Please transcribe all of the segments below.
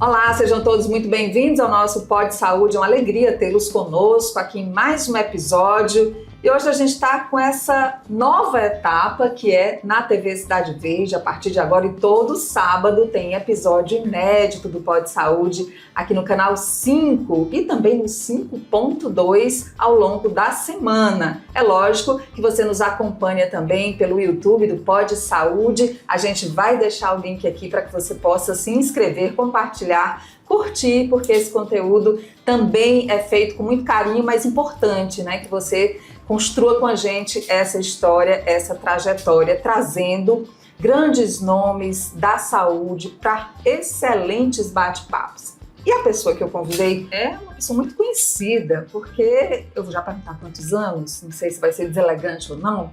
Olá, sejam todos muito bem-vindos ao nosso Pod Saúde. É uma alegria tê-los conosco aqui em mais um episódio. E hoje a gente está com essa nova etapa que é na TV Cidade Verde. A partir de agora e todo sábado tem episódio inédito do Pod Saúde aqui no canal 5 e também no 5.2 ao longo da semana. É lógico que você nos acompanha também pelo YouTube do Pod Saúde. A gente vai deixar o link aqui para que você possa se inscrever, compartilhar, curtir, porque esse conteúdo também é feito com muito carinho, mas importante, né, que você construa com a gente essa história, essa trajetória, trazendo grandes nomes da saúde para excelentes bate-papos. E a pessoa que eu convidei é uma pessoa muito conhecida, porque eu vou já perguntar quantos anos, não sei se vai ser deselegante ou não,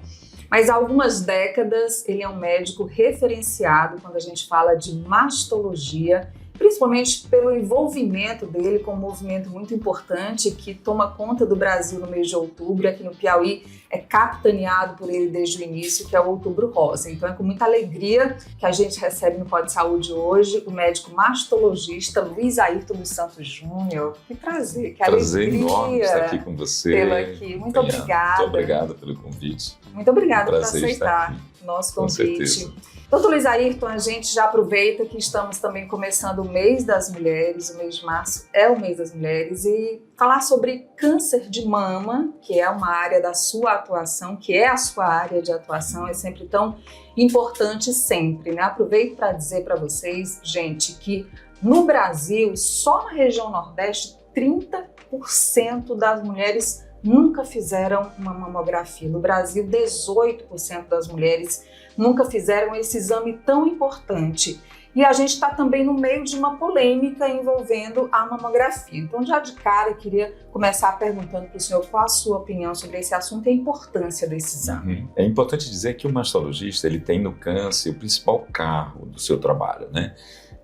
mas há algumas décadas ele é um médico referenciado quando a gente fala de mastologia, principalmente pelo envolvimento dele com um movimento muito importante que toma conta do Brasil no mês de outubro, aqui no Piauí é capitaneado por ele desde o início, que é o Outubro Rosa. Então é com muita alegria que a gente recebe no Pod Saúde hoje o médico mastologista Luiz Ayrton dos Santos Júnior. Que prazer, que prazer alegria enorme estar aqui com você. Tê-lo aqui. Muito obrigada. Muito obrigado pelo convite. Muito obrigada por prazer aceitar o nosso convite. Com certeza. Doutor Luiz Ayrton, a gente já aproveita que estamos também começando o mês das mulheres, o mês de março é o mês das mulheres, e falar sobre câncer de mama, que é uma área da sua atuação, que é a sua área de atuação, é sempre tão importante sempre, né? Aproveito para dizer para vocês, gente, que no Brasil, só na região Nordeste, 30% das mulheres nunca fizeram uma mamografia. No Brasil, 18% das mulheres nunca fizeram esse exame tão importante. E a gente está também no meio de uma polêmica envolvendo a mamografia. Então, já de cara, eu queria começar perguntando para o senhor qual a sua opinião sobre esse assunto e a importância desse exame. É importante dizer que o mastologista ele tem no câncer o principal carro do seu trabalho, né?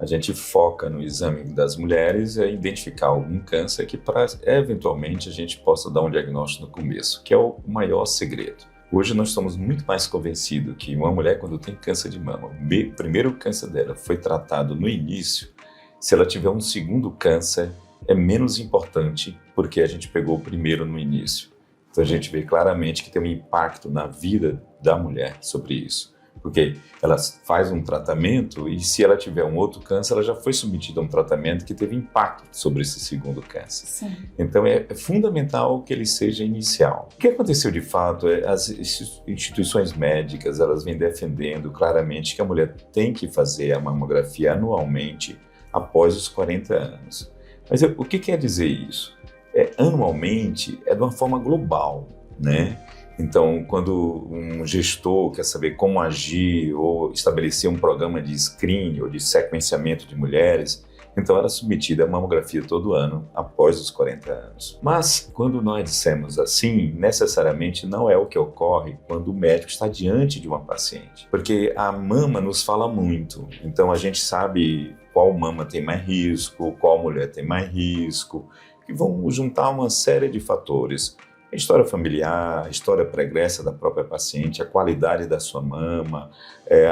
A gente foca no exame das mulheres e identificar algum câncer que, para eventualmente, a gente possa dar um diagnóstico no começo, que é o maior segredo. Hoje nós estamos muito mais convencidos que uma mulher, quando tem câncer de mama, o primeiro câncer dela foi tratado no início, se ela tiver um segundo câncer, é menos importante porque a gente pegou o primeiro no início. Então a gente vê claramente que tem um impacto na vida da mulher sobre isso. Porque ela faz um tratamento e se ela tiver um outro câncer, ela já foi submetida a um tratamento que teve impacto sobre esse segundo câncer. Sim. Então é fundamental que ele seja inicial. O que aconteceu de fato é as instituições médicas, elas vêm defendendo claramente que a mulher tem que fazer a mamografia anualmente após os 40 anos. Mas o que quer dizer isso? Anualmente é de uma forma global, né? Então, quando um gestor quer saber como agir ou estabelecer um programa de screening ou de sequenciamento de mulheres, então ela é submetida à mamografia todo ano após os 40 anos. Mas, quando nós dissemos assim, necessariamente não é o que ocorre quando o médico está diante de uma paciente. Porque a mama nos fala muito, então a gente sabe qual mama tem mais risco, qual mulher tem mais risco, e vão juntar uma série de fatores. A história familiar, a história pregressa da própria paciente, a qualidade da sua mama,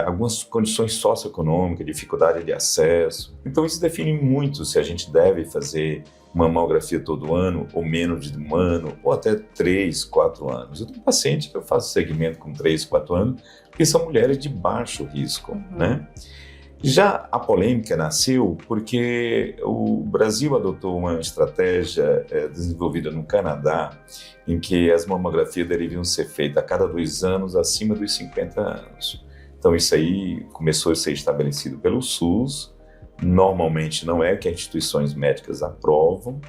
algumas condições socioeconômicas, dificuldade de acesso. Então isso define muito se a gente deve fazer uma mamografia todo ano, ou menos de um ano, ou até 3, 4 anos. Eu tenho paciente que eu faço segmento com 3, 4 anos, porque são mulheres de baixo risco, né? Já a polêmica nasceu porque o Brasil adotou uma estratégia desenvolvida no Canadá, em que as mamografias deveriam ser feitas a cada 2 anos acima dos 50 anos. Então isso aí começou a ser estabelecido pelo SUS, normalmente não é que as instituições médicas aprovam,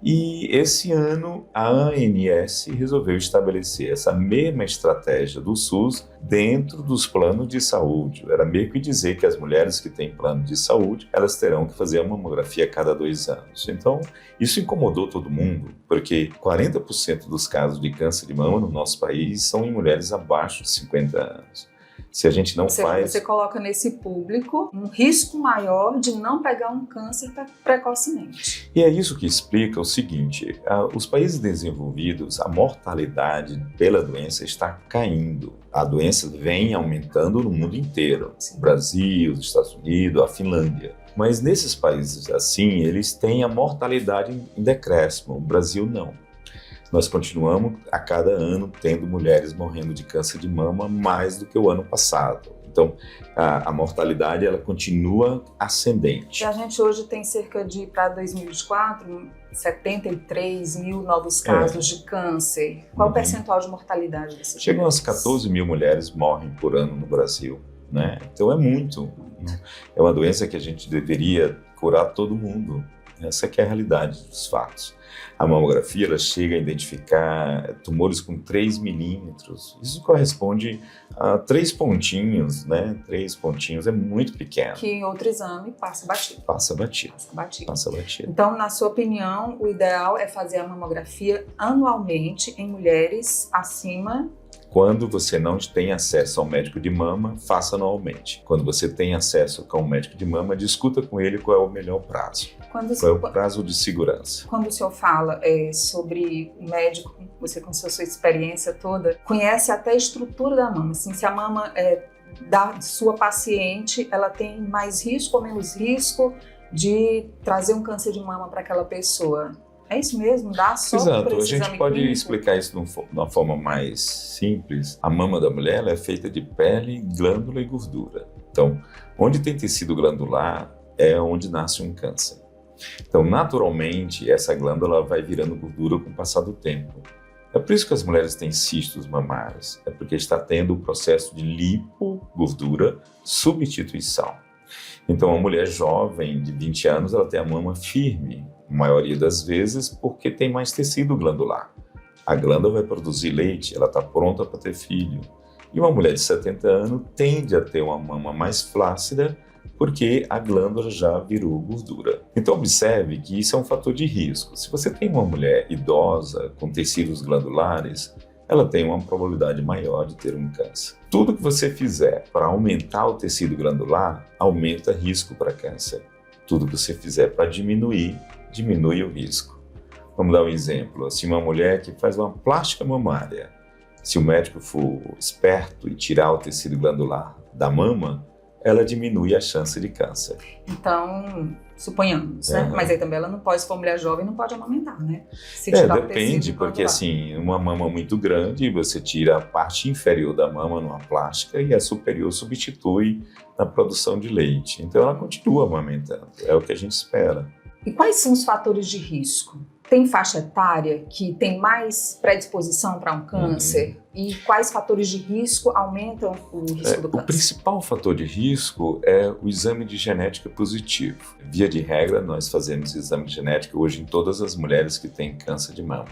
e esse ano a ANS resolveu estabelecer essa mesma estratégia do SUS dentro dos planos de saúde. Era meio que dizer que as mulheres que têm plano de saúde, elas terão que fazer a mamografia a cada 2 anos. Então, isso incomodou todo mundo, porque 40% dos casos de câncer de mama no nosso país são em mulheres abaixo de 50 anos. Se a gente não faz... Você coloca nesse público um risco maior de não pegar um câncer precocemente. E é isso que explica o seguinte, os países desenvolvidos, a mortalidade pela doença está caindo. A doença vem aumentando no mundo inteiro, Sim. Brasil, os Estados Unidos, a Finlândia. Mas nesses países assim, eles têm a mortalidade em decréscimo. O Brasil não. Nós continuamos a cada ano tendo mulheres morrendo de câncer de mama mais do que o ano passado. Então, a mortalidade ela continua ascendente. E a gente hoje tem cerca de, para 2024, 73 mil novos casos de câncer. Qual o percentual de mortalidade desses? Chegam às 14 mil mulheres morrem por ano no Brasil, né? Então é muito. É uma doença que a gente deveria curar todo mundo. Essa que é a realidade dos fatos. A mamografia ela chega a identificar tumores com 3 milímetros. Isso corresponde a 3 pontinhos, né? 3 pontinhos é muito pequeno. Que em outro exame passa batido. Passa batido. Passa batido. Passa batido. Então, na sua opinião, o ideal é fazer a mamografia anualmente em mulheres acima. Quando você não tem acesso ao médico de mama, faça anualmente. Quando você tem acesso com o médico de mama, discuta com ele qual é o melhor prazo. Qual é o prazo de segurança. Quando o senhor fala sobre o médico, você com sua experiência toda, conhece até a estrutura da mama. Assim, se a mama da sua paciente, ela tem mais risco ou menos risco de trazer um câncer de mama para aquela pessoa. É isso mesmo? Dá só Exato, a gente pode clínico? explicar isso de uma forma mais simples. A mama da mulher ela é feita de pele, glândula e gordura. Então, onde tem tecido glandular é onde nasce um câncer. Então, naturalmente, essa glândula vai virando gordura com o passar do tempo. É por isso que as mulheres têm cistos mamários. É porque está tendo o processo de lipogordura substituição. Então, uma mulher jovem de 20 anos, ela tem a mama firme, a maioria das vezes, porque tem mais tecido glandular. A glândula vai produzir leite, ela está pronta para ter filho. E uma mulher de 70 anos tende a ter uma mama mais flácida, porque a glândula já virou gordura. Então, observe que isso é um fator de risco. Se você tem uma mulher idosa com tecidos glandulares, ela tem uma probabilidade maior de ter um câncer. Tudo que você fizer para aumentar o tecido glandular, aumenta risco para câncer. Tudo que você fizer para diminuir, diminui o risco. Vamos dar um exemplo. Se uma mulher que faz uma plástica mamária, se o médico for esperto e tirar o tecido glandular da mama, ela diminui a chance de câncer. Então, suponhamos, né? Mas aí também ela não pode, se for mulher jovem, não pode amamentar, né? Se tirar o depende, porque assim, uma mama muito grande, você tira a parte inferior da mama numa plástica e a superior substitui na produção de leite. Então ela continua amamentando, é o que a gente espera. E quais são os fatores de risco? Tem faixa etária que tem mais predisposição para um câncer? E quais fatores de risco aumentam o risco do câncer? O principal fator de risco é o exame de genética positivo. Via de regra, nós fazemos exame de genética hoje em todas as mulheres que têm câncer de mama.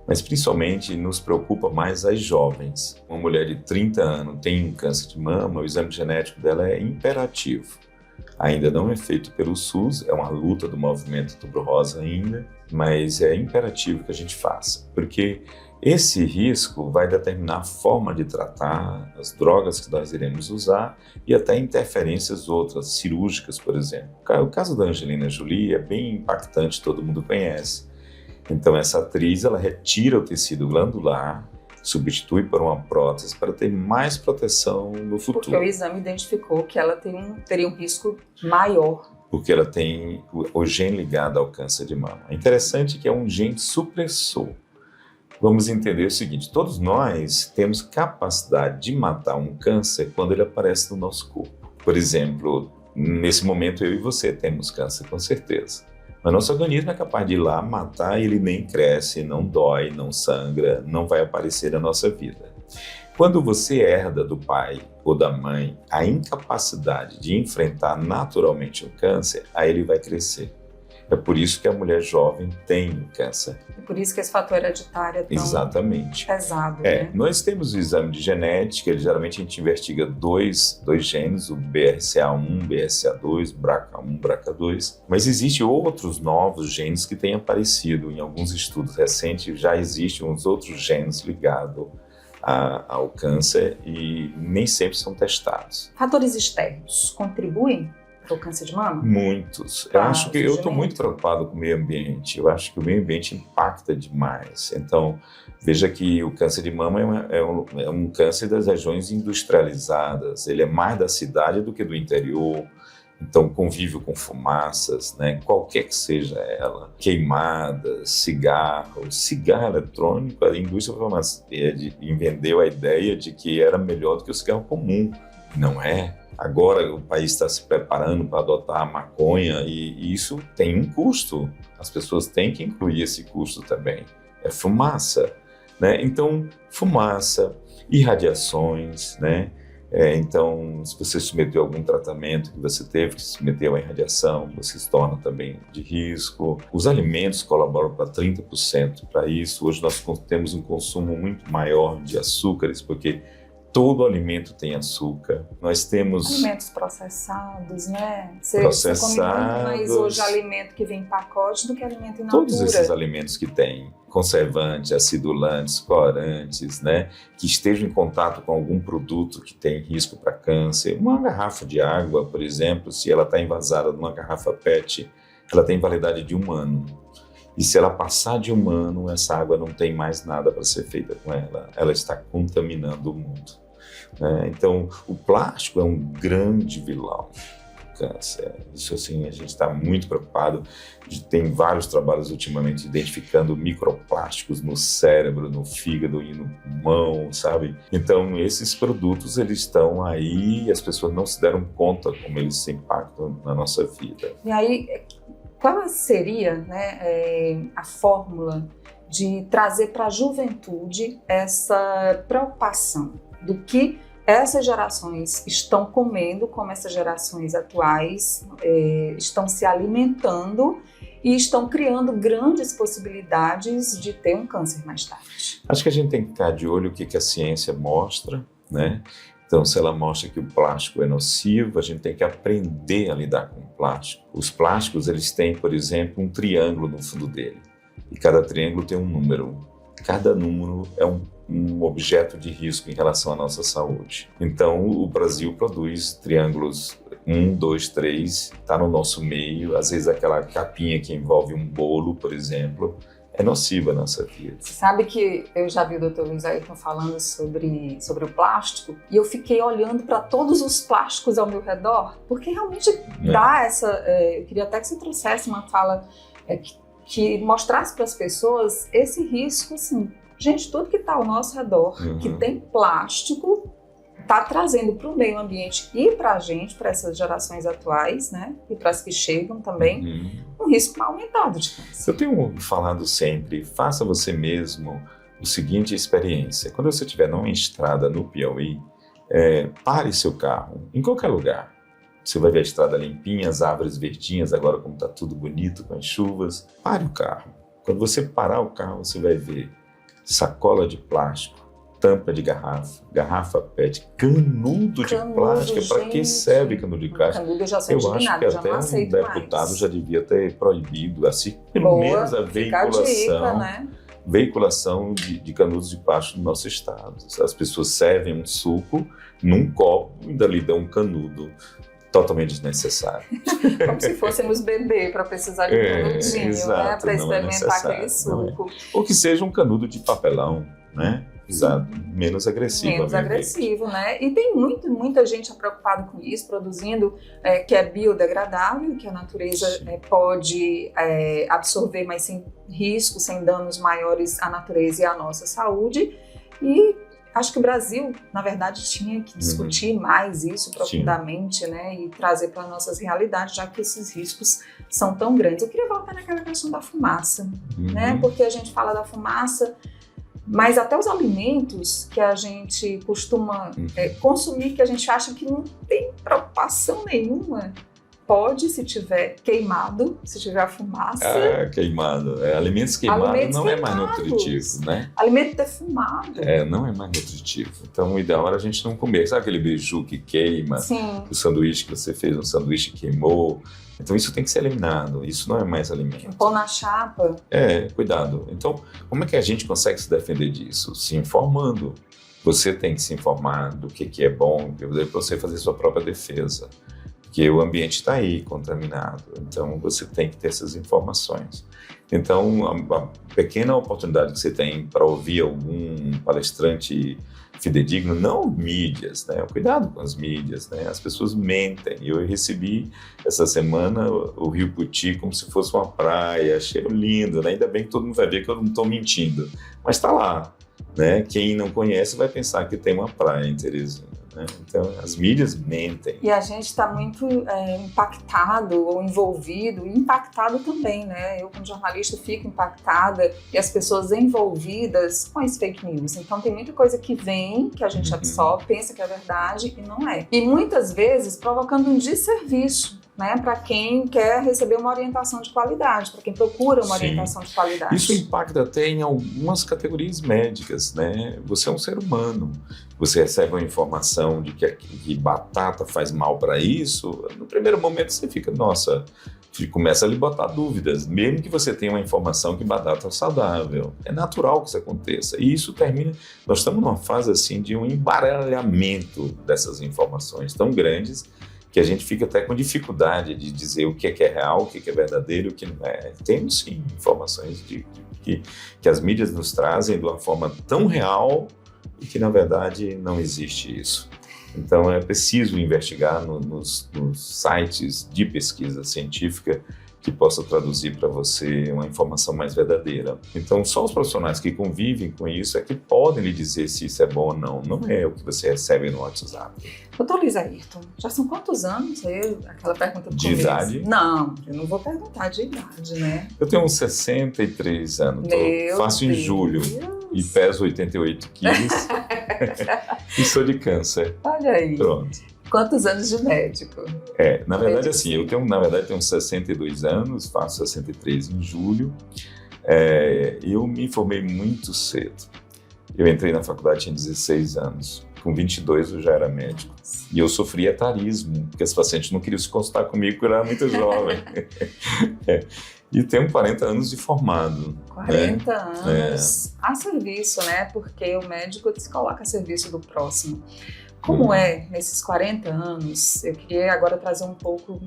Mas principalmente nos preocupa mais as jovens. Uma mulher de 30 anos tem um câncer de mama, o exame genético dela é imperativo. Ainda não é feito pelo SUS, é uma luta do movimento Outubro Rosa ainda, mas é imperativo que a gente faça, porque esse risco vai determinar a forma de tratar, as drogas que nós iremos usar e até interferências outras, cirúrgicas, por exemplo. O caso da Angelina Jolie é bem impactante, todo mundo conhece. Então essa atriz, ela retira o tecido glandular, substitui por uma prótese para ter mais proteção no futuro. Porque o exame identificou que ela teria um risco maior. Porque ela tem o gene ligado ao câncer de mama. É interessante que é um gene supressor. Vamos entender o seguinte, todos nós temos capacidade de matar um câncer quando ele aparece no nosso corpo. Por exemplo, nesse momento eu e você temos câncer, com certeza. Mas nosso organismo é capaz de ir lá matar e ele nem cresce, não dói, não sangra, não vai aparecer na nossa vida. Quando você herda do pai ou da mãe a incapacidade de enfrentar naturalmente o câncer, aí ele vai crescer. É por isso que a mulher jovem tem o câncer. É por isso que esse fator hereditário é tão Exatamente. pesado. Né? Nós temos o exame de genética, geralmente a gente investiga dois genes, o BRCA1, BRCA2, BRCA1, BRCA2, mas existem outros novos genes que têm aparecido em alguns estudos recentes, já existem uns outros genes ligados ao câncer e nem sempre são testados. Fatores externos contribuem para o câncer de mama? Muitos. Eu estou muito preocupado com o meio ambiente. Eu acho que o meio ambiente impacta demais. Então, veja que o câncer de mama é um câncer das regiões industrializadas. Ele é mais da cidade do que do interior. Então, convívio com fumaças, né? Qualquer que seja ela, queimadas, cigarro eletrônico, a indústria farmacêutica vendeu a ideia de que era melhor do que o cigarro comum. Não é. Agora o país está se preparando para adotar a maconha e isso tem um custo. As pessoas têm que incluir esse custo também. É fumaça, né? Então, fumaça, irradiações, né? Então, se você submeteu a algum tratamento que você teve que se submeter a uma irradiação, você se torna também de risco. Os alimentos colaboram para 30% para isso. Hoje nós temos um consumo muito maior de açúcares, porque todo alimento tem açúcar. Nós temos alimentos processados, né? Você processados. come muito mais hoje alimento que vem em pacote do que alimento in natura. Todos esses alimentos que têm conservantes, acidulantes, corantes, né? Que estejam em contato com algum produto que tem risco para câncer. Uma garrafa de água, por exemplo, se ela está envasada numa garrafa PET, ela tem validade de 1 ano. E se ela passar de 1 ano, essa água não tem mais nada para ser feita com ela. Ela está contaminando o mundo. Então, o plástico é um grande vilão do câncer. Isso, assim, a gente está muito preocupado. Tem vários trabalhos ultimamente identificando microplásticos no cérebro, no fígado e no pulmão, sabe? Então, esses produtos, eles estão aí e as pessoas não se deram conta como eles se impactam na nossa vida. E aí, qual seria, né, a fórmula de trazer para a juventude essa preocupação do que essas gerações estão comendo, como essas gerações atuais estão se alimentando e estão criando grandes possibilidades de ter um câncer mais tarde? Acho que a gente tem que ficar de olho o que a ciência mostra, né? Então, se ela mostra que o plástico é nocivo, a gente tem que aprender a lidar com o plástico. Os plásticos, eles têm, por exemplo, um triângulo no fundo dele. E cada triângulo tem um número. Cada número é um objeto de risco em relação à nossa saúde. Então, o Brasil produz triângulos 1, 2, 3, está no nosso meio. Às vezes, aquela capinha que envolve um bolo, por exemplo, é nociva à nossa vida. Você sabe que eu já vi o Dr. Luiz Ayrton falando sobre o plástico e eu fiquei olhando para todos os plásticos ao meu redor, porque realmente dá essa... eu queria até que você trouxesse uma fala que mostrasse para as pessoas esse risco, assim, gente, tudo que está ao nosso redor, que tem plástico, está trazendo para o meio ambiente e para a gente, para essas gerações atuais, né, e para as que chegam também, um risco aumentado de câncer. Eu tenho falado sempre, faça você mesmo a seguinte experiência. Quando você estiver numa estrada no Piauí, pare seu carro, em qualquer lugar. Você vai ver a estrada limpinha, as árvores verdinhas, agora como está tudo bonito com as chuvas. Pare o carro. Quando você parar o carro, você vai ver sacola de plástico, tampa de garrafa PET, canudo de plástico. Para que serve canudo de plástico? Canudo eu já sou Eu acho que até um deputado já devia ter proibido, assim, pelo menos a veiculação. Né? Veiculação de canudos de plástico no nosso estado. As pessoas servem um suco num copo e ainda lhe dão um canudo totalmente desnecessário. Como se fôssemos beber para precisar de um canudinho, né? Para experimentar aquele suco. Ou que seja um canudo de papelão, né? Exato, menos agressivo. Menos agressivo, né? E tem muita gente preocupada com isso, produzindo que é biodegradável, que a natureza pode absorver, mas sem risco, sem danos maiores à natureza e à nossa saúde. E acho que o Brasil, na verdade, tinha que discutir mais isso profundamente, né? E trazer para nossas realidades, já que esses riscos são tão grandes. Eu queria voltar naquela questão da fumaça, né? Porque a gente fala da fumaça, mas até os alimentos que a gente costuma consumir, que a gente acha que não tem preocupação nenhuma, pode, se tiver queimado, se tiver fumaça. Queimado. Alimentos queimados não é mais nutritivo, né? Alimento defumado. Não é mais nutritivo. Então, o ideal era a gente não comer. Sabe aquele beiju que queima? Sim. O sanduíche que você fez, um sanduíche queimou. Então, isso tem que ser eliminado. Isso não é mais alimento. Pôr na chapa. Cuidado. Então, como é que a gente consegue se defender disso? Se informando. Você tem que se informar do que é bom, para você fazer sua própria defesa. Porque o ambiente está aí contaminado, então você tem que ter essas informações. Então, a pequena oportunidade que você tem para ouvir algum palestrante fidedigno, não mídias, né? Cuidado com as mídias, né? As pessoas mentem. Eu recebi essa semana o Rio Puti como se fosse uma praia, achei lindo, né? Ainda bem que todo mundo vai ver que eu não estou mentindo, mas está lá, né? Quem não conhece vai pensar que tem uma praia em Teresina, né? Então, as mídias mentem. E a gente está muito impactado ou envolvido, e impactado também, né? Eu, como jornalista, fico impactada e as pessoas envolvidas com as fake news. Então, tem muita coisa que vem, que a gente absorve, pensa que é verdade e não é. E muitas vezes provocando um desserviço, né, para quem quer receber uma orientação de qualidade, para quem procura uma orientação de qualidade. Isso impacta até em algumas categorias médicas, né? Você é um ser humano, você recebe uma informação de que batata faz mal para isso, no primeiro momento você fica, nossa, começa a lhe botar dúvidas, mesmo que você tenha uma informação que batata é saudável. É natural que isso aconteça. E isso termina... Nós estamos numa fase assim de um embaralhamento dessas informações tão grandes que a gente fica até com dificuldade de dizer o que é real, o que é verdadeiro e o que não é. Temos sim informações que as mídias nos trazem de uma forma tão real e que na verdade não existe isso. Então é preciso investigar nos sites de pesquisa científica que possa traduzir para você uma informação mais verdadeira. Então, só os profissionais que convivem com isso é que podem lhe dizer se isso é bom ou não. Não é o que você recebe no WhatsApp. Doutor Luiz Ayrton, já são quantos anos? Aquela pergunta do de começo. Idade? Não, eu não vou perguntar de idade, né? Eu tenho uns 63 anos. Faço em julho e peso 88 quilos e sou de câncer. Olha aí. Pronto. Quantos anos de médico? Na verdade, assim, eu tenho 62 anos, faço 63 em julho. Eu me formei muito cedo. Eu entrei na faculdade, tinha 16 anos. Com 22 eu já era médico. E eu sofria etarismo, porque os pacientes não queriam se consultar comigo porque eu era muito jovem. E tenho 40 anos de formado. 40 anos a serviço, né? Porque o médico se coloca a serviço do próximo. Como é, nesses 40 anos, eu queria agora trazer um pouco,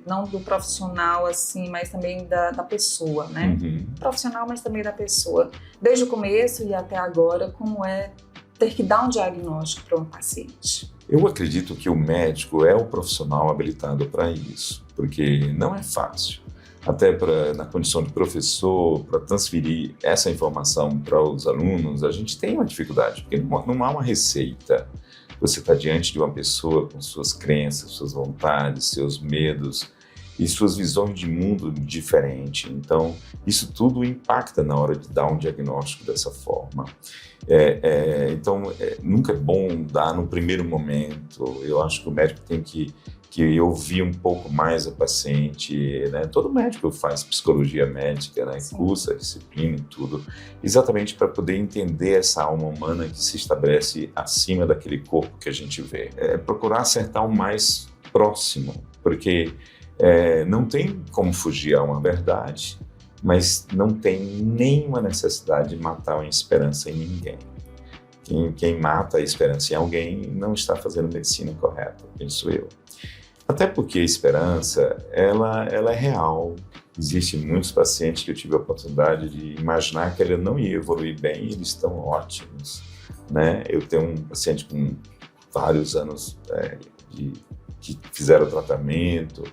não do profissional, assim, mas também da pessoa, né? Profissional, mas também da pessoa. Desde o começo e até agora, como é ter que dar um diagnóstico para um paciente? Eu acredito que o médico é o profissional habilitado para isso, porque não é fácil. Até na condição de professor, para transferir essa informação para os alunos, a gente tem uma dificuldade, porque não há uma receita. Você está diante de uma pessoa com suas crenças, suas vontades, seus medos e suas visões de mundo diferentes. Então, isso tudo impacta na hora de dar um diagnóstico dessa forma. Então, nunca é bom dar no primeiro momento. Eu acho que o médico tem que ouvir um pouco mais a paciente, né? Todo médico faz psicologia médica, né? Cursa, disciplina e tudo, exatamente para poder entender essa alma humana que se estabelece acima daquele corpo que a gente vê. Procurar acertar o mais próximo, porque não tem como fugir a uma verdade, mas não tem nenhuma necessidade de matar a esperança em ninguém. Quem mata a esperança em alguém não está fazendo medicina correta, penso eu. Até porque a esperança, ela é real. Existem muitos pacientes que eu tive a oportunidade de imaginar que ela não ia evoluir bem e eles estão ótimos, né? Eu tenho um paciente com vários anos que fizeram tratamento.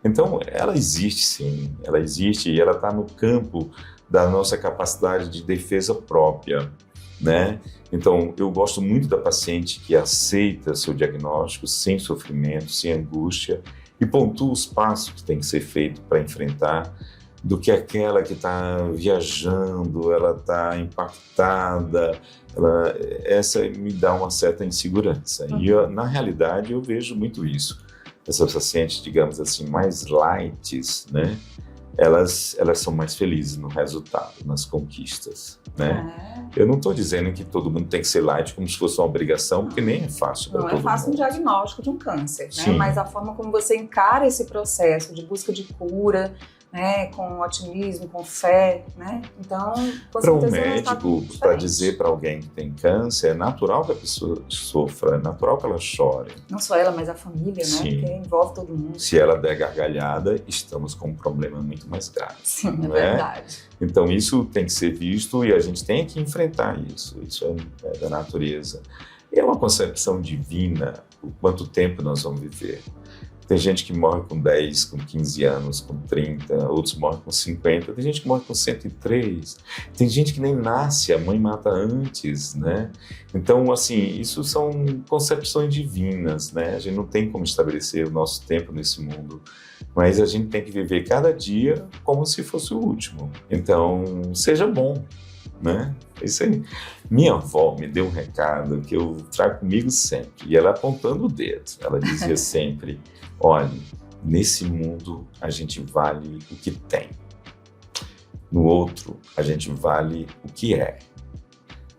Então, ela existe sim, ela existe e ela está no campo da nossa capacidade de defesa própria, né? Então, eu gosto muito da paciente que aceita seu diagnóstico sem sofrimento, sem angústia e pontua os passos que tem que ser feito para enfrentar, do que aquela que está viajando, ela está impactada, essa me dá uma certa insegurança. E na realidade eu vejo muito isso. Essas pacientes, digamos assim, mais light, né? Elas são mais felizes no resultado, nas conquistas, né? Eu não estou dizendo que todo mundo tem que ser light como se fosse uma obrigação, porque nem é fácil para todo mundo. Não é fácil um diagnóstico de um câncer, né? Mas a forma como você encara esse processo de busca de cura, né, com otimismo, com fé, né? Então, para um médico, para dizer para alguém que tem câncer, é natural que a pessoa sofra, é natural que ela chore. Não só ela, mas a família, né? Porque envolve todo mundo. Se ela der gargalhada, estamos com um problema muito mais grave. Sim, é verdade. Então, isso tem que ser visto e a gente tem que enfrentar isso. Isso é da natureza. É uma concepção divina o quanto tempo nós vamos viver. Tem gente que morre com 10, com 15 anos, com 30, outros morrem com 50, tem gente que morre com 103, tem gente que nem nasce, a mãe mata antes, né? Então, assim, isso são concepções divinas, né? A gente não tem como estabelecer o nosso tempo nesse mundo, mas a gente tem que viver cada dia como se fosse o último. Então, seja bom, né? É isso aí. Minha avó me deu um recado que eu trago comigo sempre, e ela apontando o dedo, ela dizia sempre: olhe, nesse mundo a gente vale o que tem. No outro, a gente vale o que é.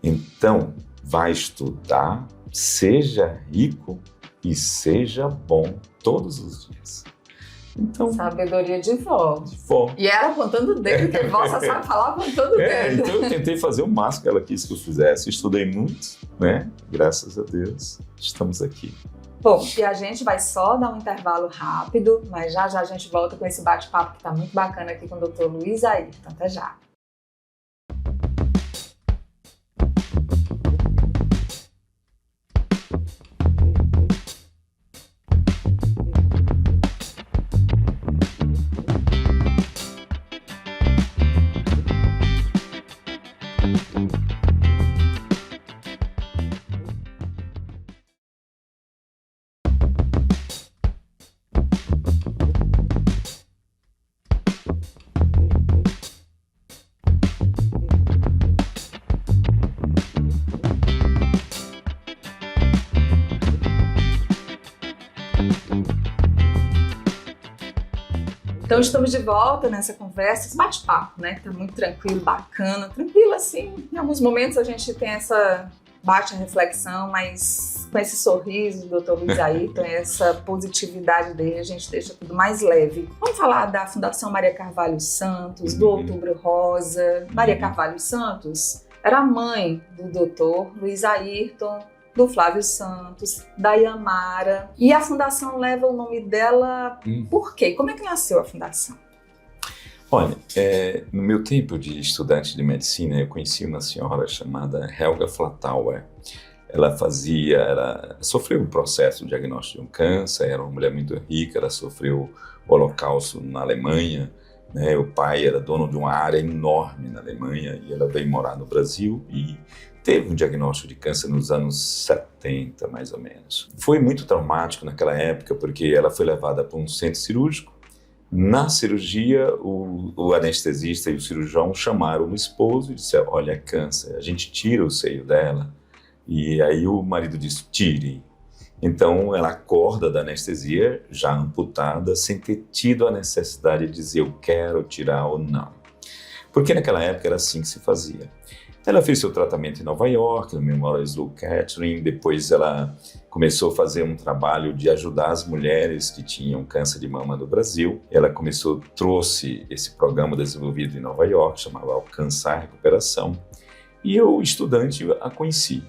Então, vai estudar, seja rico e seja bom todos os dias. Então, sabedoria de vó. Vó. E ela apontando o dedo, que a vó só sabe falar apontando o dedo. Então eu tentei fazer o máximo que ela quis que eu fizesse. Estudei muito, né? Graças a Deus, estamos aqui. Bom, e a gente vai só dar um intervalo rápido, mas já já a gente volta com esse bate-papo que está muito bacana aqui com o Dr. Luiz Ayrton. Até já. Então estamos de volta nessa conversa, esse bate-papo, né? Que tá muito tranquilo, bacana. Tranquilo assim, em alguns momentos a gente tem essa baixa reflexão, mas com esse sorriso do Dr. Luiz Ayrton, essa positividade dele, a gente deixa tudo mais leve. Vamos falar da Fundação Maria Carvalho Santos, do Outubro Rosa. Maria Carvalho Santos era a mãe do Dr. Luiz Ayrton, do Flávio Santos, da Yamara. E a fundação leva o nome dela por quê? Como é que nasceu a fundação? Olha, no meu tempo de estudante de medicina, eu conheci uma senhora chamada Helga Flattauer. Ela sofreu um processo de diagnóstico de um câncer, era uma mulher muito rica, ela sofreu o Holocausto na Alemanha, né? O pai era dono de uma área enorme na Alemanha e ela veio morar no Brasil e teve um diagnóstico de câncer nos anos 70, mais ou menos. Foi muito traumático naquela época, porque ela foi levada para um centro cirúrgico. Na cirurgia, o anestesista e o cirurgião chamaram o esposo e disseram: olha, é câncer, a gente tira o seio dela. E aí o marido disse: tire. Então ela acorda da anestesia, já amputada, sem ter tido a necessidade de dizer eu quero tirar ou não. Porque naquela época era assim que se fazia. Ela fez seu tratamento em Nova York, no Memorial Sloan Kettering. Depois ela começou a fazer um trabalho de ajudar as mulheres que tinham câncer de mama no Brasil. Ela trouxe esse programa desenvolvido em Nova York, chamava Alcançar a Recuperação. E eu, estudante, a conheci.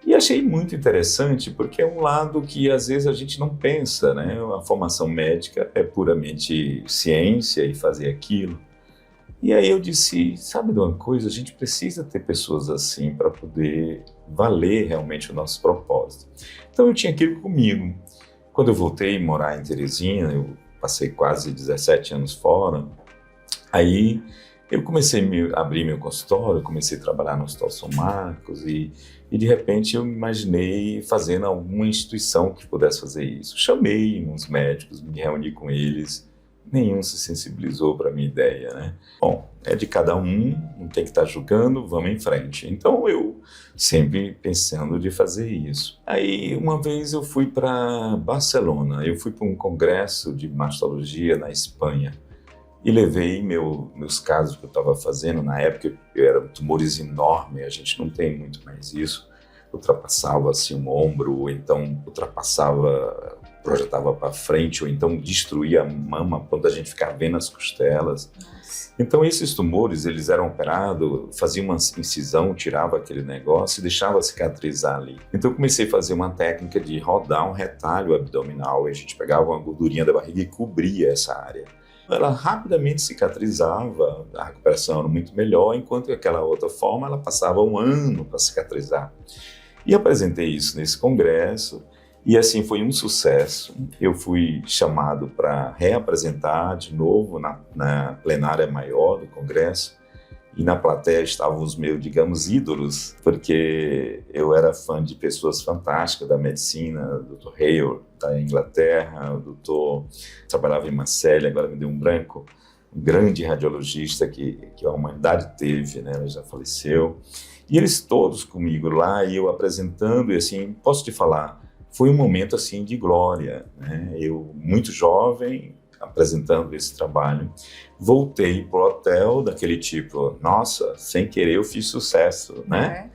E achei muito interessante, porque é um lado que às vezes a gente não pensa, né? A formação médica é puramente ciência e fazer aquilo. E aí eu disse, sabe de uma coisa, a gente precisa ter pessoas assim para poder valer realmente o nosso propósito. Então eu tinha aquilo comigo. Quando eu voltei a morar em Teresina, eu passei quase 17 anos fora, aí eu comecei a abrir meu consultório, comecei a trabalhar no Hospital São Marcos e de repente eu me imaginei fazendo alguma instituição que pudesse fazer isso. Chamei uns médicos, me reuni com eles, nenhum se sensibilizou para a minha ideia, né? Bom, é de cada um, não tem que estar julgando, vamos em frente. Então eu sempre pensando de fazer isso. Aí uma vez eu fui para Barcelona, eu fui para um congresso de mastologia na Espanha e levei meus casos que eu estava fazendo. Na época eram tumores enormes, a gente não tem muito mais isso, ultrapassava assim um ombro, ou então projetava para frente, ou então destruía a mama, quando a gente ficava vendo as costelas. Então esses tumores, eles eram operados, fazia uma incisão, tirava aquele negócio e deixava cicatrizar ali. Então eu comecei a fazer uma técnica de rodar um retalho abdominal, e a gente pegava uma gordurinha da barriga e cobria essa área. Ela rapidamente cicatrizava, a recuperação era muito melhor, enquanto que aquela outra forma ela passava um ano para cicatrizar. E apresentei isso nesse congresso, e assim foi um sucesso. Eu fui chamado para reapresentar de novo na plenária maior do congresso, e na plateia estavam os meus, digamos, ídolos, porque eu era fã de pessoas fantásticas da medicina, o Dr. Hale, da Inglaterra, o doutor trabalhava em Marselha, agora me deu um branco, um grande radiologista que a humanidade teve, né? Ele já faleceu. E eles todos comigo lá, e eu apresentando, e assim, posso te falar, foi um momento assim de glória, né? Eu, muito jovem, apresentando esse trabalho, voltei pro hotel daquele tipo, nossa, sem querer eu fiz sucesso, né?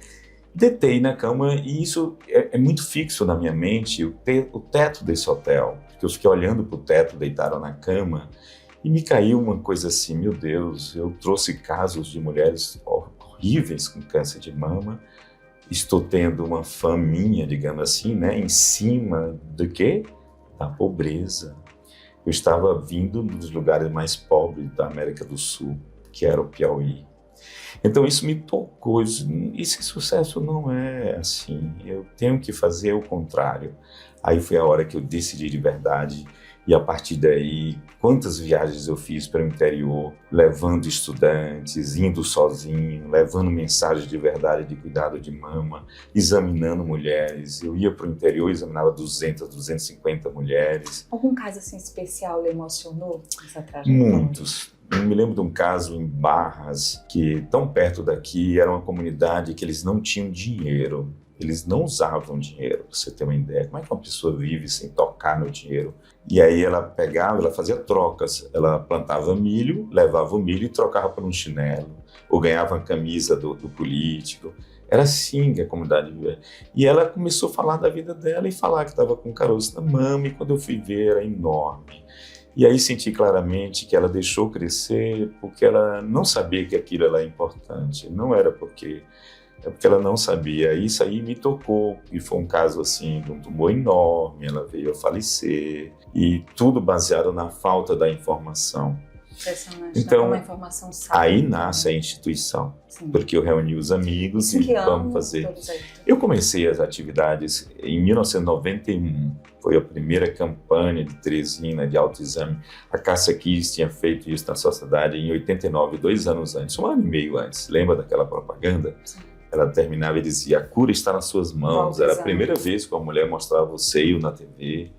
Deitei na cama, e isso é muito fixo na minha mente, o teto desse hotel, porque eu fiquei olhando pro teto, deitado na cama, e me caiu uma coisa assim, meu Deus, eu trouxe casos de mulheres horríveis com câncer de mama, estou tendo uma fã minha, digamos assim, né, em cima do quê? Da pobreza. Eu estava vindo dos lugares mais pobres da América do Sul, que era o Piauí. Então isso me tocou, esse sucesso não é assim, eu tenho que fazer o contrário. Aí foi a hora que eu decidi de verdade, e a partir daí, quantas viagens eu fiz para o interior, levando estudantes, indo sozinho, levando mensagens de verdade de cuidado de mama, examinando mulheres. Eu ia para o interior e examinava 200, 250 mulheres. Algum caso assim especial lhe emocionou nessa trajetória? Muitos. Eu me lembro de um caso em Barras, que tão perto daqui, era uma comunidade que eles não tinham dinheiro. Eles não usavam dinheiro, para você ter uma ideia. Como é que uma pessoa vive sem tocar no dinheiro? E aí ela pegava, ela fazia trocas. Ela plantava milho, levava o milho e trocava por um chinelo. Ou ganhava a camisa do político. Era assim que a comunidade vivia. E ela começou a falar da vida dela e falar que estava com caroço na mama. E quando eu fui ver, era enorme. E aí senti claramente que ela deixou crescer porque ela não sabia que aquilo era importante. Não era porque... É porque ela não sabia. Isso aí me tocou, e foi um caso assim de um tumor enorme, ela veio a falecer, e tudo baseado na falta da informação. Impressionante, então, uma informação sábia. Aí nasce a instituição, sim. Porque eu reuni os amigos e vamos fazer. Eu comecei as atividades em 1991, foi a primeira campanha de Teresina de autoexame. A Cássia Kiss tinha feito isso na sociedade em 89, 2 anos antes, 1 ano e meio antes. Lembra daquela propaganda? Sim. Ela terminava e dizia, a cura está nas suas mãos. Era a primeira vez que uma mulher mostrava o seio na TV,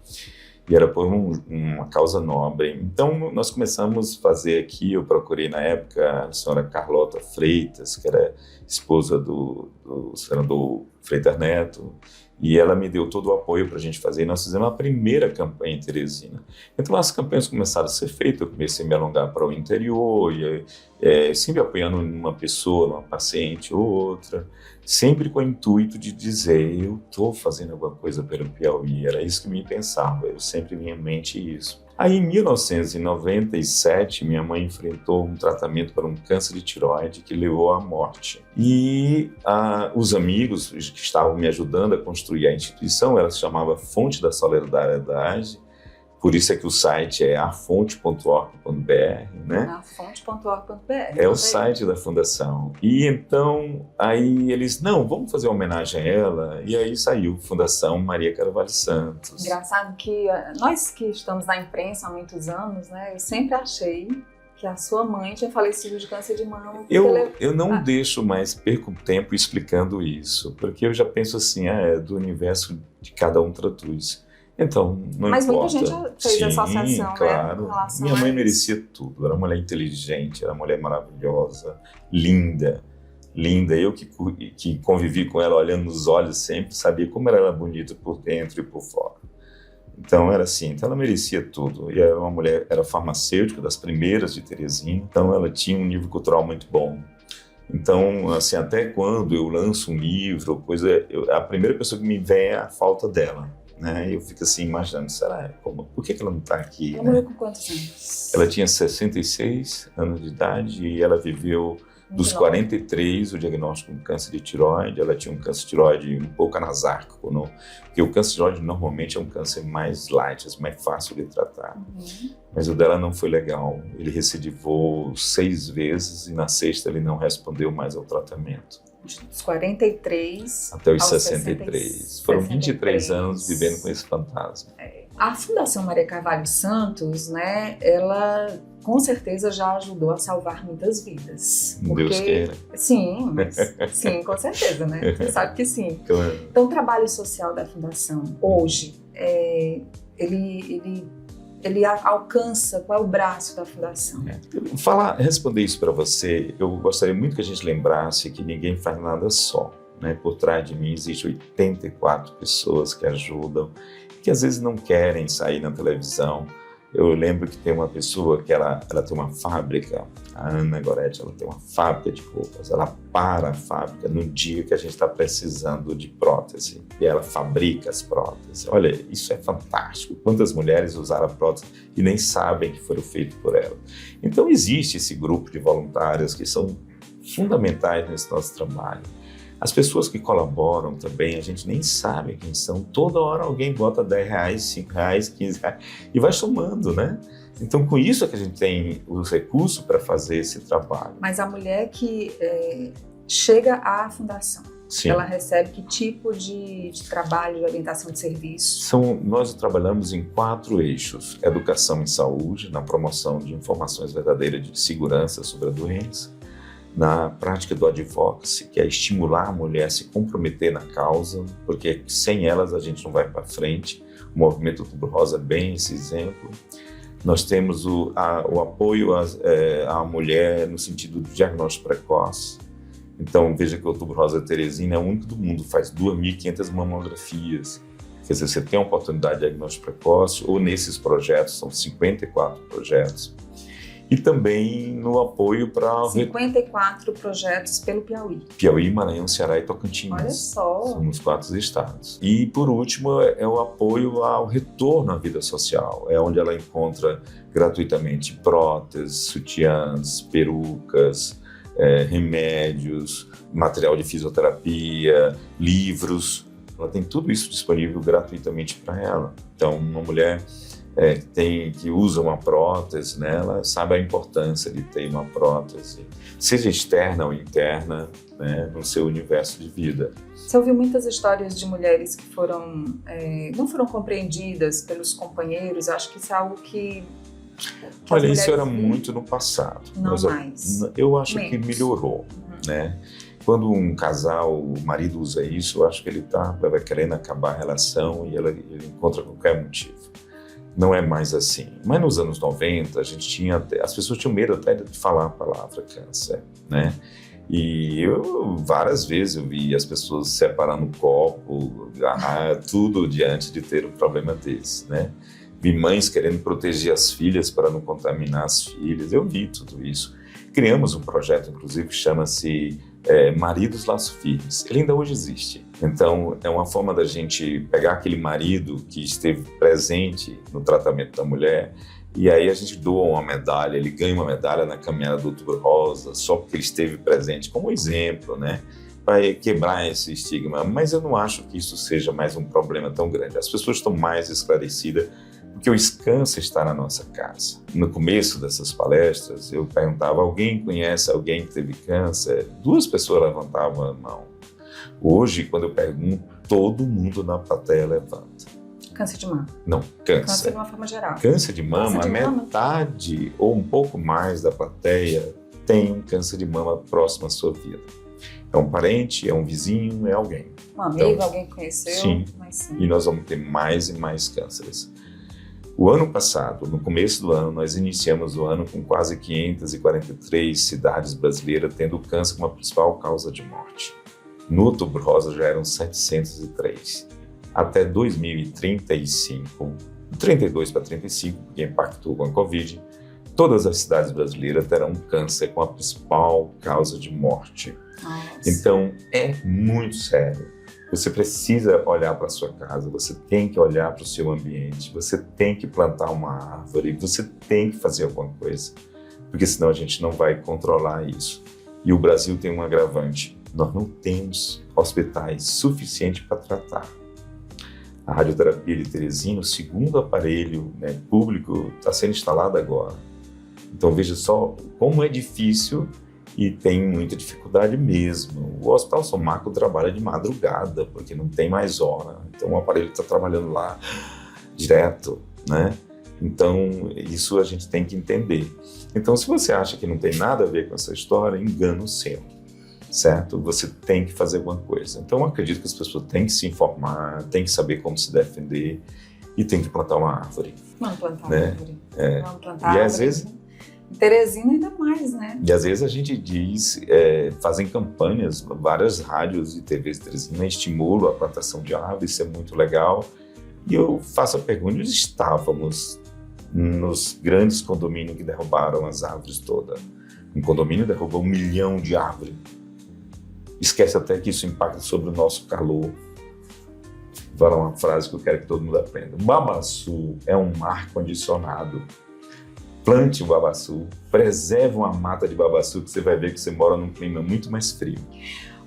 e era por uma causa nobre. Então, nós começamos a fazer aqui, eu procurei na época a senhora Carlota Freitas, que era esposa do senador Freitas Neto, e ela me deu todo o apoio para a gente fazer. E nós fizemos a primeira campanha em Teresina. Então, as campanhas começaram a ser feitas, eu comecei a me alongar para o interior, e sempre apoiando uma pessoa, uma paciente ou outra, sempre com o intuito de dizer, eu estou fazendo alguma coisa pelo Piauí. Era isso que me pensava, eu sempre vinha em mente isso. Aí, em 1997, minha mãe enfrentou um tratamento para um câncer de tireoide que levou à morte. E os amigos que estavam me ajudando a construir a instituição, ela se chamava Fonte da Solidariedade, por isso é que o site é afonte.org.br, né? Afonte.org.br. É o site da fundação. E então, aí eles, não, vamos fazer uma homenagem a ela. E aí saiu Fundação Maria Carvalho Santos. Engraçado que nós que estamos na imprensa há muitos anos, né? Eu sempre achei que a sua mãe tinha falecido de câncer de mama. Eu não deixo mais, perco tempo explicando isso, porque eu já penso assim, é do universo de cada um traduz. Então, não Mas importa. Muita gente já fez associação, claro. Né? Minha mãe merecia tudo. Era uma mulher inteligente, era uma mulher maravilhosa, linda. Eu que convivi com ela olhando nos olhos sempre, sabia como ela era bonita por dentro e por fora. Então era assim, então ela merecia tudo. E era uma mulher, era farmacêutica, das primeiras de Teresina, então ela tinha um nível cultural muito bom. Então, assim, até quando eu lanço um livro, a primeira pessoa que me vem é a falta dela. Né? Eu fico assim imaginando, por que ela não está aqui? Ela morreu com quantos anos? Ela tinha 66 anos de idade e ela viveu dos 43 o diagnóstico de câncer de tireoide. Ela tinha um câncer de tireoide um pouco anasárquico, não? Porque o câncer de tireoide normalmente é um câncer mais light, mais fácil de tratar. Mas o dela não foi legal. Ele recidivou 6 vezes e na 6ª ele não respondeu mais ao tratamento. Dos 43 até os aos 63. Foram 23 anos vivendo com esse fantasma. A Fundação Maria Carvalho Santos, né, ela com certeza já ajudou a salvar muitas vidas. Deus queira. Sim, sim, com certeza, né? Você sabe que sim. Claro. Então, o trabalho social da Fundação, hoje, ele alcança, qual é o braço da Fundação? Responder isso para você, eu gostaria muito que a gente lembrasse que ninguém faz nada só. Né? Por trás de mim existem 84 pessoas que ajudam, que às vezes não querem sair na televisão. Eu lembro que tem uma pessoa que ela tem uma fábrica, a Ana Goretti, ela tem uma fábrica de roupas, ela para a fábrica no dia que a gente está precisando de prótese e ela fabrica as próteses. Olha, isso é fantástico. Quantas mulheres usaram a prótese e nem sabem que foram feitas por ela. Então existe esse grupo de voluntários que são fundamentais nesse nosso trabalho. As pessoas que colaboram também, a gente nem sabe quem são. Toda hora alguém bota R$10, R$5, R$15 e vai somando, né? Então, com isso é que a gente tem os recursos para fazer esse trabalho. Mas a mulher que chega à Fundação, sim, ela recebe que tipo de trabalho, de orientação de serviço? Nós trabalhamos em 4 eixos. Educação em saúde, na promoção de informações verdadeiras de segurança sobre a doença. Na prática do advocacy, que é estimular a mulher a se comprometer na causa, porque sem elas a gente não vai para frente. O movimento Outubro Rosa é bem esse exemplo. Nós temos o apoio à mulher no sentido do diagnóstico precoce. Então, veja que o Outubro Rosa Teresina é o único do mundo, faz 2.500 mamografias. Quer dizer, você tem a oportunidade de diagnóstico precoce, ou nesses projetos, são 54 projetos. E também no apoio para... 54 projetos pelo Piauí. Piauí, Maranhão, Ceará e Tocantins. Olha só. São os 4 estados. E, por último, é o apoio ao retorno à vida social. É onde ela encontra gratuitamente próteses, sutiãs, perucas, remédios, material de fisioterapia, livros. Ela tem tudo isso disponível gratuitamente para ela. Então, uma mulher... que usa uma prótese, né? Ela sabe a importância de ter uma prótese, seja externa ou interna, né? No seu universo de vida. Você ouviu muitas histórias de mulheres que não foram compreendidas pelos companheiros. Acho que isso é algo que olha, isso era muito no passado. Não mais. Eu acho que melhorou, né? Quando um casal, o marido usa isso, eu acho que ele vai querendo acabar a relação e ele encontra qualquer motivo. Não é mais assim. Mas nos anos 90, as pessoas tinham medo até de falar a palavra câncer, né? E várias vezes eu vi as pessoas separando o copo, tudo diante de ter um problema desse, né? Vi mães querendo proteger as filhas para não contaminar as filhas. Eu vi tudo isso. Criamos um projeto, inclusive, que chama-se Maridos Laço Firmes. Ele ainda hoje existe. Então, é uma forma da gente pegar aquele marido que esteve presente no tratamento da mulher e aí a gente doa uma medalha, ele ganha uma medalha na caminhada do Outubro Rosa só porque ele esteve presente, como exemplo, né? Para quebrar esse estigma. Mas eu não acho que isso seja mais um problema tão grande. As pessoas estão mais esclarecidas porque o câncer está na nossa casa. No começo dessas palestras, eu perguntava, alguém conhece alguém que teve câncer? 2 pessoas levantavam a mão. Hoje, quando eu pergunto, todo mundo na plateia levanta. Câncer de mama? Não, câncer. Câncer de uma forma geral. Câncer de mama, metade ou um pouco mais da plateia tem um câncer de mama próximo à sua vida. É um parente, é um vizinho, é alguém. Um amigo, alguém que conheceu? Sim. Mas sim. E nós vamos ter mais e mais cânceres. O ano passado, no começo do ano, nós iniciamos o ano com quase 543 cidades brasileiras tendo câncer como a principal causa de morte. No Outubro Rosa já eram 703. Até 2035, 32 para 35, porque impactou com a Covid, todas as cidades brasileiras terão câncer como a principal causa de morte. Nossa. Então, é muito sério. Você precisa olhar para a sua casa, você tem que olhar para o seu ambiente, você tem que plantar uma árvore, você tem que fazer alguma coisa, porque senão a gente não vai controlar isso. E o Brasil tem um agravante, nós não temos hospitais suficientes para tratar. A radioterapia de Teresina, o segundo aparelho, né, público, está sendo instalado agora. Então veja só como é difícil e tem muita dificuldade mesmo. O Hospital São Marco trabalha de madrugada, porque não tem mais hora, então o aparelho está trabalhando lá direto, né? Então, isso a gente tem que entender. Então, se você acha que não tem nada a ver com essa história, engano seu, certo? Você tem que fazer alguma coisa. Então, eu acredito que as pessoas têm que se informar, têm que saber como se defender e têm que plantar uma árvore. Vamos plantar né? uma árvore. Vamos plantar E árvore. às vezes... Em Teresina ainda mais, né? E às vezes a gente diz, fazem campanhas, várias rádios e TVs de Teresina estimulam a plantação de árvores, isso é muito legal. E eu faço a pergunta, onde estávamos nos grandes condomínios que derrubaram as árvores todas? Um condomínio derrubou 1 milhão de árvores. Esquece até que isso impacta sobre o nosso calor. Vou falar uma frase que eu quero que todo mundo aprenda. Babaçu é um ar-condicionado. Plante o babaçu, preserve uma mata de babaçu, que você vai ver que você mora num clima muito mais frio.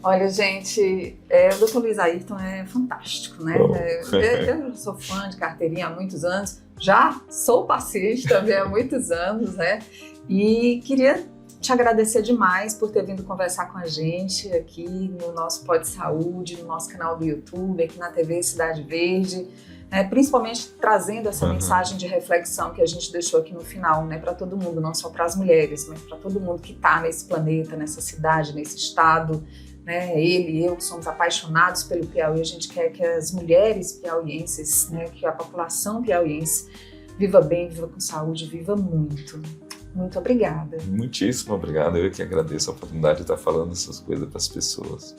Olha, gente, o Dr. Luiz Ayrton é fantástico, né? Eu sou fã de carteirinha há muitos anos, já sou paciente também há muitos anos, né? E queria te agradecer demais por ter vindo conversar com a gente aqui no nosso Pod Saúde, no nosso canal do YouTube, aqui na TV Cidade Verde. Principalmente trazendo essa mensagem de reflexão que a gente deixou aqui no final, né, para todo mundo, não só para as mulheres, mas para todo mundo que está nesse planeta, nessa cidade, nesse estado, né, ele e eu somos apaixonados pelo Piauí, a gente quer que as mulheres piauienses, né, que a população piauiense viva bem, viva com saúde, viva muito. Muito obrigada. Muitíssimo obrigado, eu que agradeço a oportunidade de estar falando essas coisas para as pessoas,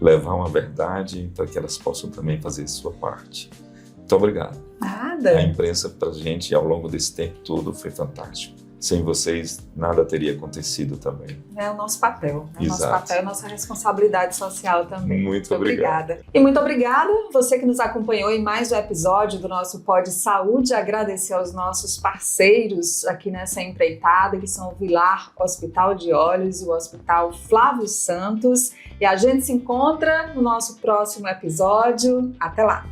levar uma verdade para que elas possam também fazer sua parte. Muito obrigado. Nada. A imprensa para a gente ao longo desse tempo todo foi fantástico. Sem vocês, nada teria acontecido também. É o nosso papel. Exato. Nosso papel, a nossa responsabilidade social também. Muito obrigada. E muito obrigada você que nos acompanhou em mais um episódio do nosso Pod Saúde. Agradecer aos nossos parceiros aqui nessa empreitada, que são o Vilar Hospital de Olhos e o Hospital Flávio Santos. E a gente se encontra no nosso próximo episódio. Até lá!